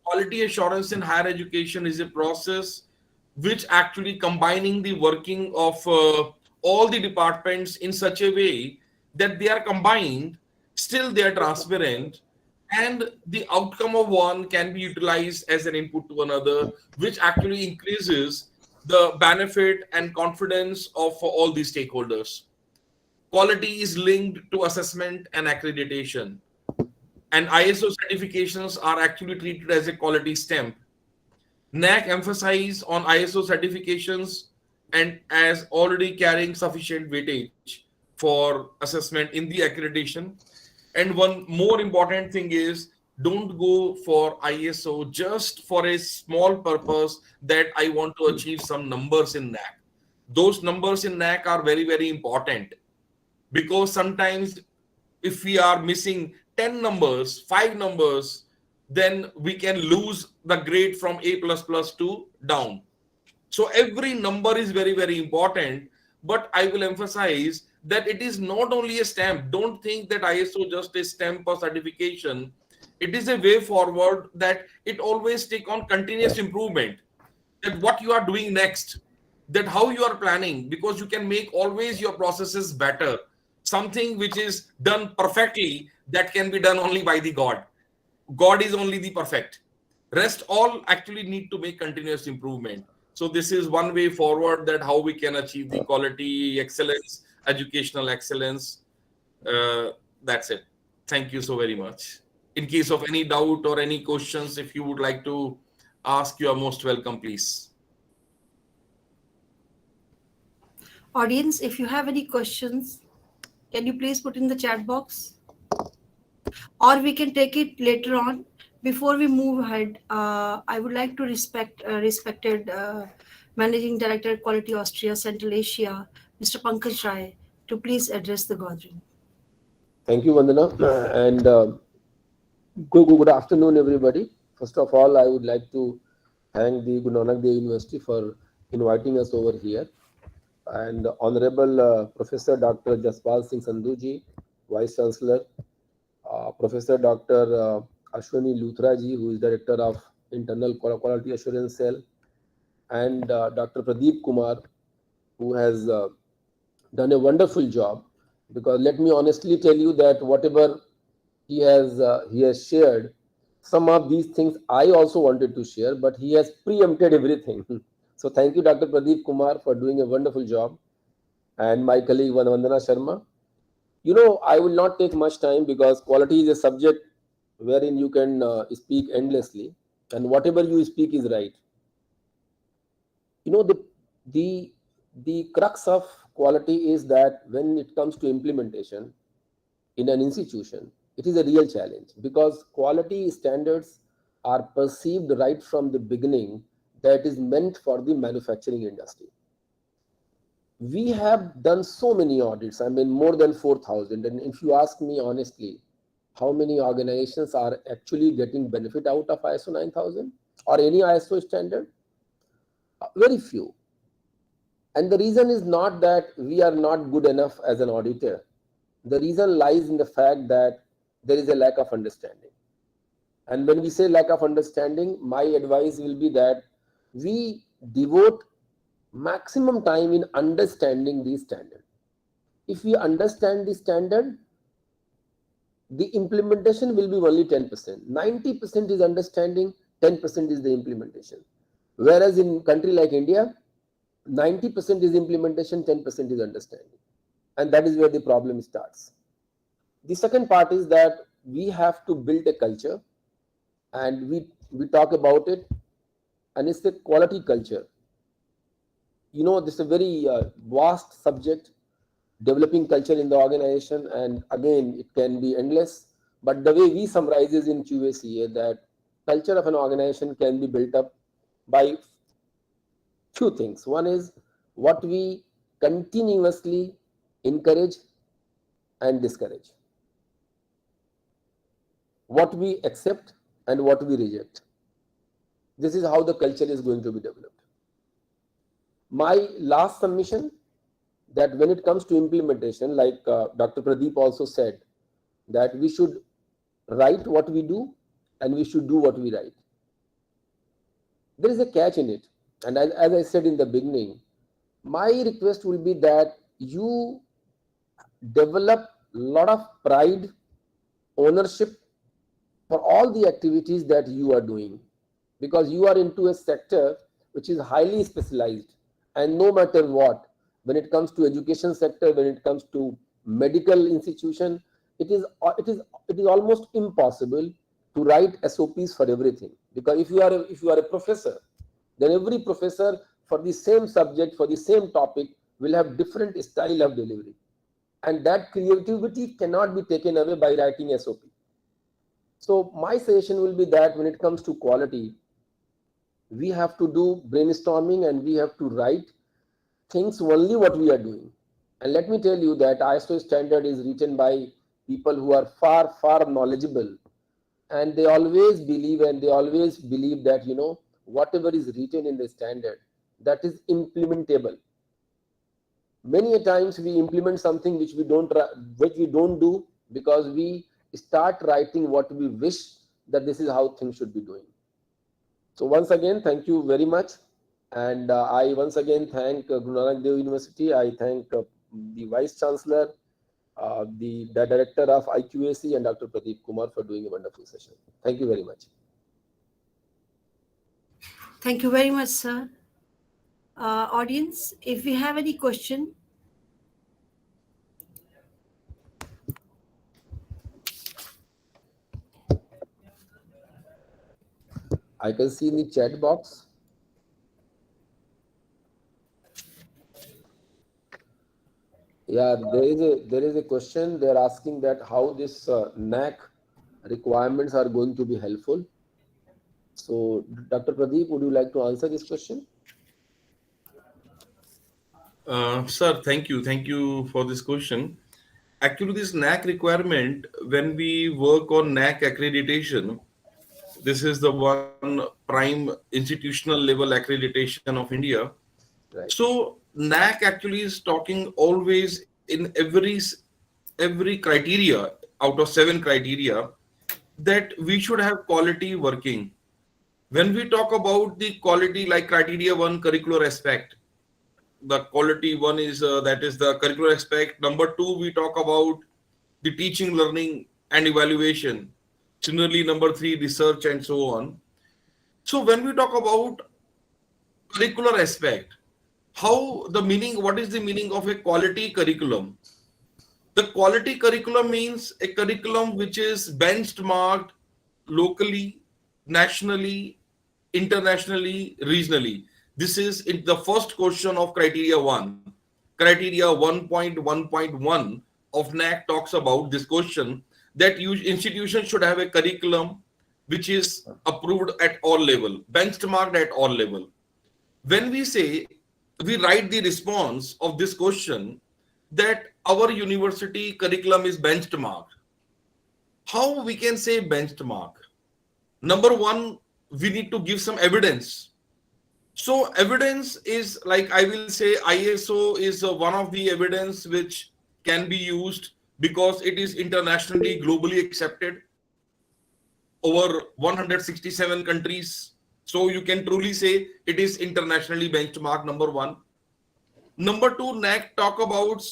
quality assurance in higher education is a process which actually combining the working of all the departments in such a way that they are combined, still they are transparent, and the outcome of one can be utilized as an input to another, which actually increases the benefit and confidence of all the stakeholders. Quality is linked to assessment and accreditation, and ISO certifications are actually treated as a quality stamp. NAAC emphasize on ISO certifications and as already carrying sufficient weightage for assessment in the accreditation. And one more important thing is, don't go for ISO just for a small purpose that I want to achieve some numbers in NAAC. Those numbers in NAAC are very, very important, because sometimes if we are missing 10 numbers, 5 numbers, then we can lose the grade from A++ to down. So every number is very, very important. But I will emphasize that it is not only a stamp. Don't think that ISO just a stamp or certification. It is a way forward, that it always take on continuous improvement, that what you are doing next, that how you are planning, because you can make always your processes better. Something which is done perfectly, that can be done only by the God is only the perfect. Rest all actually need to make continuous improvement. So this is one way forward, that how we can achieve the quality excellence, educational excellence. That's it. Thank you so very much. In case of any doubt or any questions, if you would like to ask, you are most welcome, please. Audience, if you have any questions, can you please put in the chat box? Or we can take it later on. Before we move ahead, I would like to respected Managing Director, Quality Austria, Central Asia, Mr. Pankaj Rai, to please address the gathering. Thank you, Vandana. And good afternoon, everybody. First of all, I would like to thank the Guru Nanak Dev University for inviting us over here. And Honorable Professor Dr. Jaspal Singh Sandhu ji, Vice Chancellor, Professor Dr. Ashwini Luthra ji, who is Director of Internal Quality Assurance Cell, and Dr. Pradeep Kumar, who has done a wonderful job. Because let me honestly tell you that whatever he has shared, some of these things I also wanted to share, but he has preempted everything. So thank you, Dr. Pradeep Kumar, for doing a wonderful job, and my colleague Vandana Sharma. You know, I will not take much time, because quality is a subject wherein you can speak endlessly, and whatever you speak is right. You know, the crux of quality is that when it comes to implementation in an institution, it is a real challenge, because quality standards are perceived right from the beginning that is meant for the manufacturing industry. we have done so many audits. I mean, more than 4,000. And if you ask me honestly, how many organizations are actually getting benefit out of ISO 9000 or any ISO standard? Very few. And the reason is not that we are not good enough as an auditor. The reason lies in the fact that there is a lack of understanding. And when we say lack of understanding, my advice will be that we devote maximum time in understanding the standard. If we understand the standard, the implementation will be only 10%. 90% is understanding, 10% is the implementation. Whereas in country like India, 90% is implementation, 10% is understanding. And that is where the problem starts. The second part is that we have to build a culture, and we talk about it, and it's the quality culture. You know, this is a very vast subject, developing culture in the organization, and again, it can be endless. But the way we summarize is in QACA that culture of an organization can be built up by few things. One is what we continuously encourage and discourage, what we accept and what we reject. This is how the culture is going to be developed. My last submission, that when it comes to implementation, like Dr. Pradeep also said, that we should write what we do and we should do what we write. There is a catch in it. And as I said in the beginning, my request will be that you develop a lot of pride, ownership for all the activities that you are doing, because you are into a sector which is highly specialized. And no matter what, when it comes to education sector, when it comes to medical institution, it is almost impossible to write SOPs for everything. Because if you are a professor, then every professor for the same subject, for the same topic, will have different style of delivery. And that creativity cannot be taken away by writing SOP. So my suggestion will be that when it comes to quality, we have to do brainstorming and we have to write things only what we are doing. And let me tell you that ISO standard is written by people who are far, far knowledgeable. And they always believe that, you know, whatever is written in the standard, that is implementable. Many a times we implement something which we don't do because we start writing what we wish that this is how things should be doing. So once again, thank you very much. And I once again thank Guru Nanak Dev University. I thank the Vice Chancellor, the Director of IQAC, and Dr. Pradeep Kumar for doing a wonderful session. Thank you very much. Thank you very much, sir. Audience, if you have any question, I can see in the chat box. Yeah, there is a question. They're asking that how this NAAC requirements are going to be helpful. So, Dr. Pradeep, would you like to answer this question? Sir, thank you. Thank you for this question. Actually, this NAAC requirement, when we work on NAAC accreditation, this is the one prime institutional level accreditation of India. Right. So NAAC actually is talking always in every criteria out of 7 criteria that we should have quality working. When we talk about the quality, like criteria 1, curricular aspect, the quality 1 is that is the curricular aspect. Number 2, we talk about the teaching, learning, and evaluation. Similarly, number 3, research, and so on. So when we talk about curricular aspect, what is the meaning of a quality curriculum? The quality curriculum means a curriculum which is benchmarked locally, nationally, internationally, regionally. This is the first question of criteria 1. Criteria 1.1.1 of NAAC talks about this question, that institutions should have a curriculum which is approved at all level, benchmarked at all level. When we say we write the response of this question that our university curriculum is benchmark. How we can say benchmark? Number one, we need to give some evidence. So evidence is like, I will say ISO is one of the evidence which can be used because it is internationally globally accepted over 167 countries. So you can truly say it is internationally benchmark, number one. Number two, NAAC talk about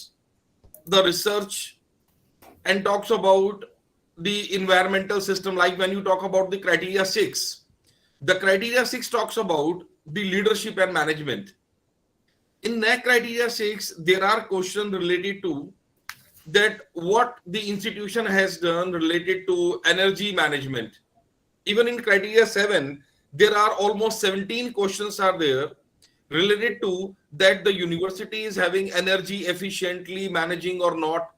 the research and talks about the environmental system. Like when you talk about the criteria 6, the criteria 6 talks about the leadership and management. In NAAC criteria 6, there are questions related to that what the institution has done related to energy management. Even in criteria 7, there are almost 17 questions are there related to that the university is having energy efficiently managing or not,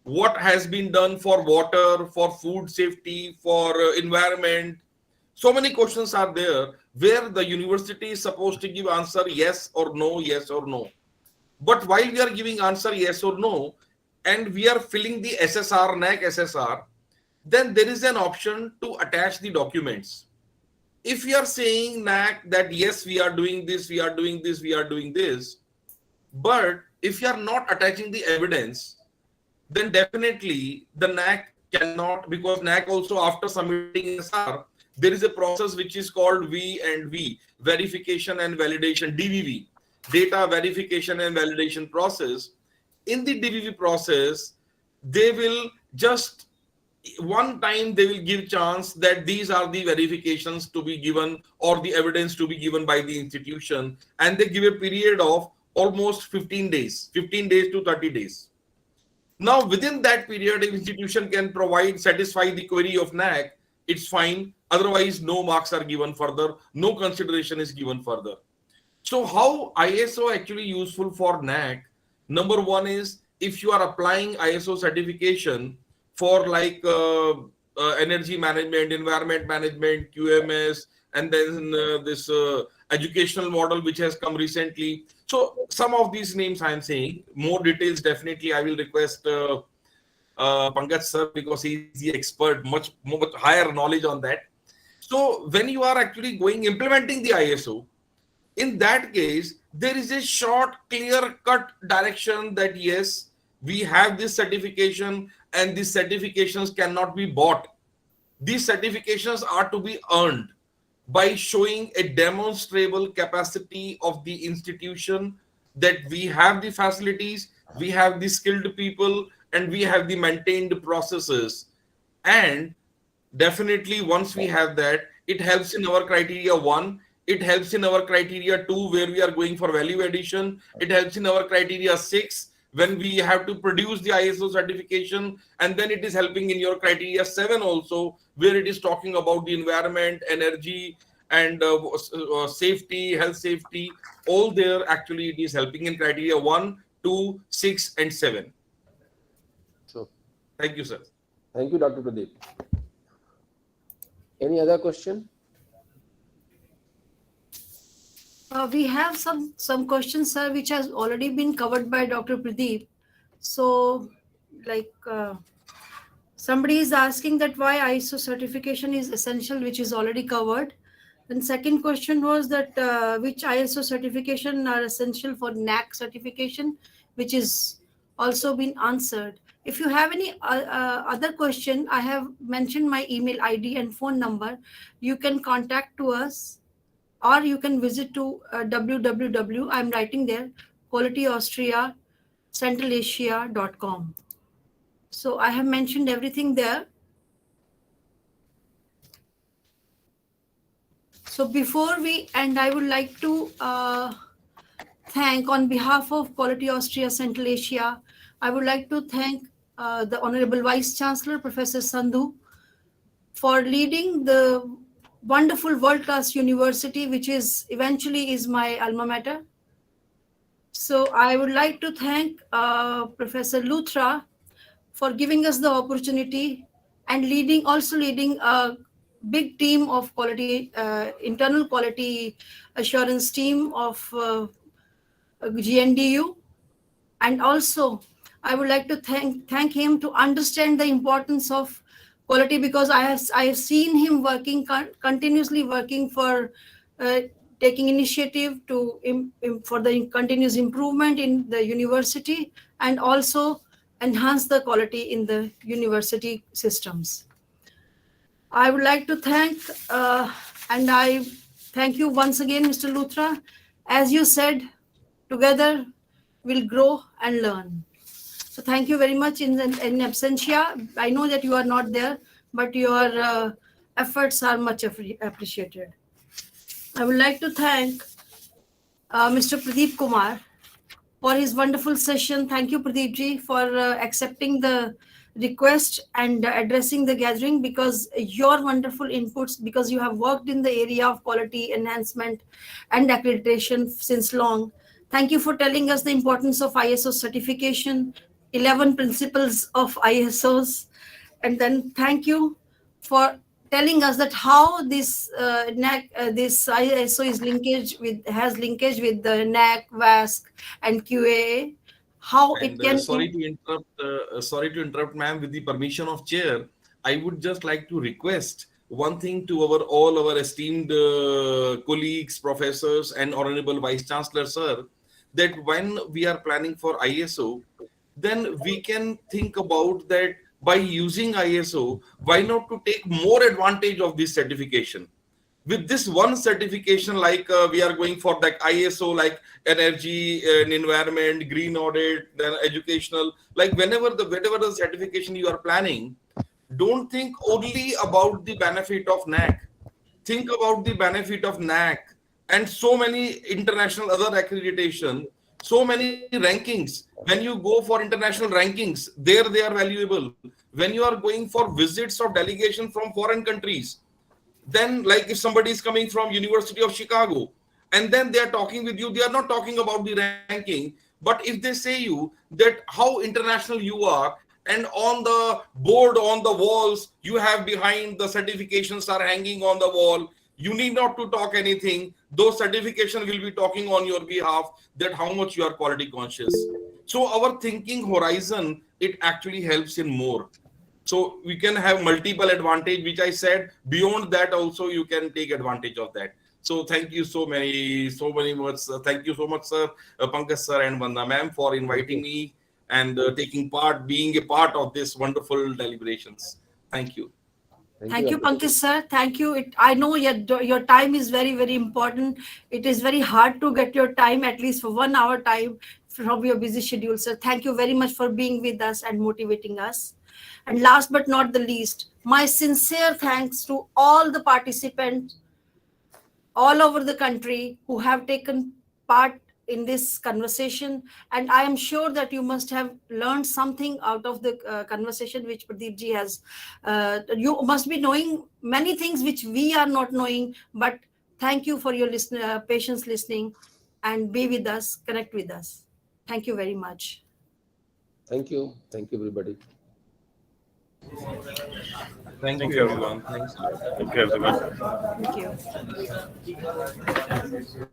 what has been done for water, for food safety, for environment. So many questions are there where the university is supposed to give answer yes or no, yes or no. But while we are giving answer yes or no, and we are filling the SSR, NAAC SSR, then there is an option to attach the documents. If we are saying NAAC that yes, we are doing this, we are doing this, we are doing this, but if you are not attaching the evidence, then definitely the NAAC cannot, because NAAC also after submitting SR, there is a process which is called V&V, verification and validation, DVV, data verification and validation process. In the DVV process, they will just one time they will give chance that these are the verifications to be given or the evidence to be given by the institution, and they give a period of almost 15 days to 30 days. Now within that period, if institution can provide, satisfy the query of NAAC, it's fine. Otherwise, no marks are given further, no consideration is given further. So how ISO actually useful for NAAC? Number one is, if you are applying ISO certification for like energy management, environment management, QMS, and then this educational model which has come recently. So some of these names I am saying, more details definitely I will request Pankaj sir, because he is the expert, much higher knowledge on that. So when you are actually implementing the ISO, in that case, there is a short, clear-cut direction that yes, we have this certification and these certifications cannot be bought. These certifications are to be earned by showing a demonstrable capacity of the institution that we have the facilities, we have the skilled people, and we have the maintained processes. And definitely once we have that, it helps in our criteria 1, it helps in our criteria 2 where we are going for value addition, it helps in our criteria 6 when we have to produce the ISO certification, and then it is helping in your criteria 7 also where it is talking about the environment, energy, and safety, health safety, all there actually it is helping in criteria 1, 2, 6 and 7. So, thank you, sir. Thank you, Dr. Pradeep. Any other question? We have some questions, sir, which has already been covered by Dr. Pradeep. So, like somebody is asking that why ISO certification is essential, which is already covered. And second question was that which ISO certification are essential for NAAC certification, which is also been answered. If you have any other question, I have mentioned my email ID and phone number. You can contact to us, or you can visit to www, I'm writing there, qualityaustria.centralasia.com. So I have mentioned everything there. So before we end, I would like to thank, on behalf of Quality Austria Central Asia, I would like to thank the Honorable Vice Chancellor, Professor Sandhu, for leading the wonderful world-class university, which is eventually is my alma mater. So I would like to thank Professor Luthra for giving us the opportunity and also leading a big team of quality, internal quality assurance team of GNDU. And also, I would like to thank him to understand the importance of quality, because I have seen him working continuously working for taking initiative to for the continuous improvement in the university, and also enhance the quality in the university systems. I would like to thank and I thank you once again, Mr. Luthra. As you said, together we'll grow and learn. So thank you very much in absentia. I know that you are not there, but your efforts are much appreciated. I would like to thank Mr. Pradeep Kumar for his wonderful session. Thank you, Pradeep ji, for accepting the request and addressing the gathering, because your wonderful inputs, because you have worked in the area of quality enhancement and accreditation since long. Thank you for telling us the importance of ISO certification, 11 principles of ISOs, and then thank you for telling us that how this this ISO is has linkage with the NAAC, WASC, and QAA. How And it can sorry to interrupt, ma'am. With the permission of chair, I would just like to request one thing to all our esteemed colleagues, professors, and honorable vice chancellor, sir, that when we are planning for ISO, then we can think about that by using ISO, why not to take more advantage of this certification? With this one certification, like we are going for like ISO, like energy and environment, green audit, then educational, like whenever the certification you are planning, don't think only about the benefit of NAAC. Think about the benefit of NAAC and so many international other accreditation, so many rankings. When you go for international rankings, there they are valuable. When you are going for visits of delegation from foreign countries, then like if somebody is coming from University of Chicago and then they are talking with you, they are not talking about the ranking, but if they say you that how international you are, and on the board on the walls you have behind the certifications are hanging on the wall, you need not to talk anything, those certification will be talking on your behalf that how much you are quality conscious. So our thinking horizon, it actually helps in more. So we can have multiple advantage, which I said. Beyond that, also you can take advantage of that. So thank you so many much. Thank you so much, sir, Pankaj sir and Vanda ma'am, for inviting me and taking part, being a part of this wonderful deliberations. Thank you. Thank you, Pankaj sir. Thank you. I know your time is very, very important. It is very hard to get your time, at least for 1 hour time from your busy schedule, sir. Thank you very much for being with us and motivating us. And last but not the least, my sincere thanks to all the participants all over the country who have taken part in this conversation. And I am sure that you must have learned something out of the conversation which Pradeep ji has. You must be knowing many things which we are not knowing, but thank you for your patience listening, and be with us, connect with us. Thank you very much. Thank you. Thank you, everybody. Thank you, everyone. Thanks. Thank you, everyone. Thank you.